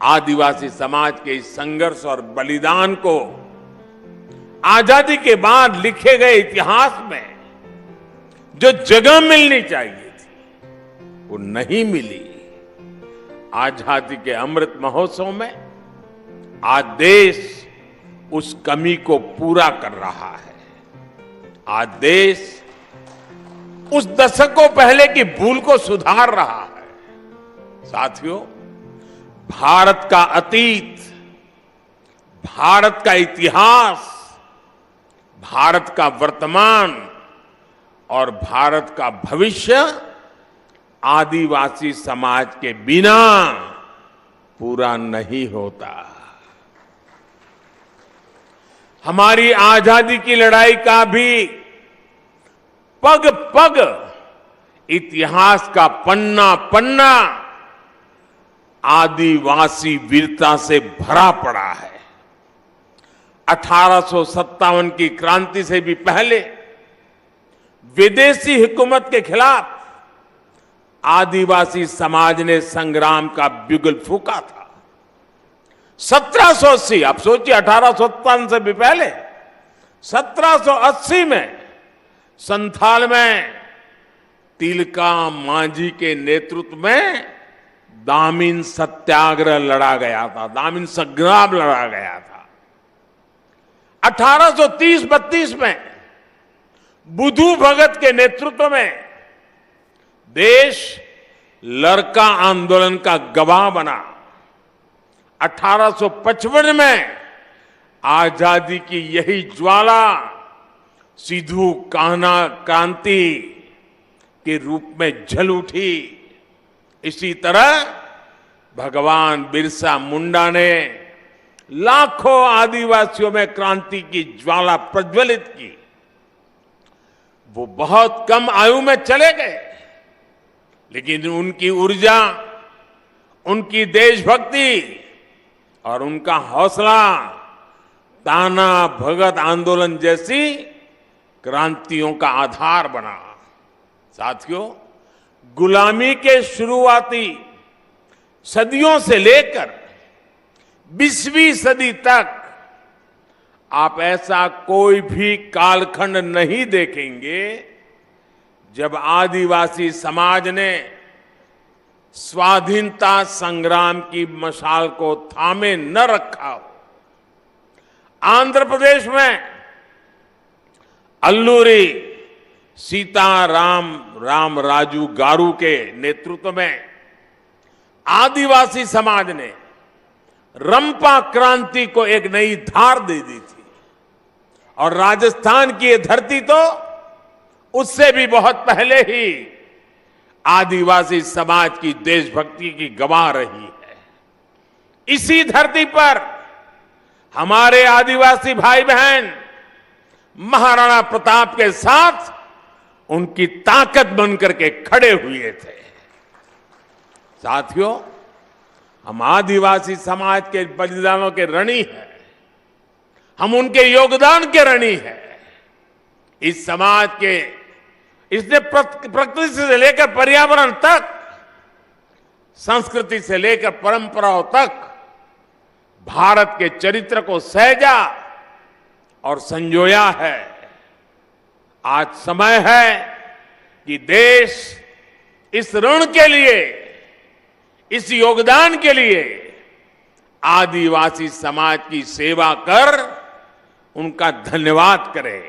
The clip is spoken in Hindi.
आदिवासी समाज के इस संघर्ष और बलिदान को आजादी के बाद लिखे गए इतिहास में जो जगह मिलनी चाहिए थी वो नहीं मिली। आजादी के अमृत महोत्सव में आज देश उस कमी को पूरा कर रहा है। आज देश उस दशकों पहले की भूल को सुधार रहा है। साथियों, भारत का अतीत, भारत का इतिहास, भारत का वर्तमान और भारत का भविष्य आदिवासी समाज के बिना पूरा नहीं होता। हमारी आजादी की लड़ाई का भी पग पग इतिहास का पन्ना पन्ना आदिवासी वीरता से भरा पड़ा है। 1857 की क्रांति से भी पहले विदेशी हुकूमत के खिलाफ आदिवासी समाज ने संग्राम का बिगुल फूंका था। 1780, आप सोचिए 1857 से भी पहले 1780 में संथाल में तिलका मांझी के नेतृत्व में दामिन सत्याग्रह लड़ा गया था, दामिन संग्राम लड़ा गया था। 1830-32 में बुधु भगत के नेतृत्व में देश लरका आंदोलन का गवाह बना। 1855 में आजादी की यही ज्वाला सिद्धू कान्हा क्रांति के रूप में जल उठी। इसी तरह भगवान बिरसा मुंडा ने लाखों आदिवासियों में क्रांति की ज्वाला प्रज्वलित की। वो बहुत कम आयु में चले गए, लेकिन उनकी ऊर्जा, उनकी देशभक्ति और उनका हौसला ताना भगत आंदोलन जैसी क्रांतियों का आधार बना। साथियों, गुलामी के शुरुआती सदियों से लेकर 20वीं सदी तक आप ऐसा कोई भी कालखंड नहीं देखेंगे जब आदिवासी समाज ने स्वाधीनता संग्राम की मशाल को थामे न रखा हो। आंध्र प्रदेश में अल्लूरी सीताराम राजू गारू के नेतृत्व में आदिवासी समाज ने रंपा क्रांति को एक नई धार दे दी थी। और राजस्थान की ये धरती तो उससे भी बहुत पहले ही आदिवासी समाज की देशभक्ति की गवाह रही है। इसी धरती पर हमारे आदिवासी भाई बहन महाराणा प्रताप के साथ उनकी ताकत बनकर के खड़े हुए थे। साथियों, हम आदिवासी समाज के बलिदानों के ऋणी हैं, हम उनके योगदान के ऋणी हैं। इस समाज के इसने प्रकृति से लेकर पर्यावरण तक, संस्कृति से लेकर परंपराओं तक भारत के चरित्र को सहेजा और संजोया है। आज समय है कि देश इस ऋण के लिए, इस योगदान के लिए आदिवासी समाज की सेवा कर उनका धन्यवाद करे।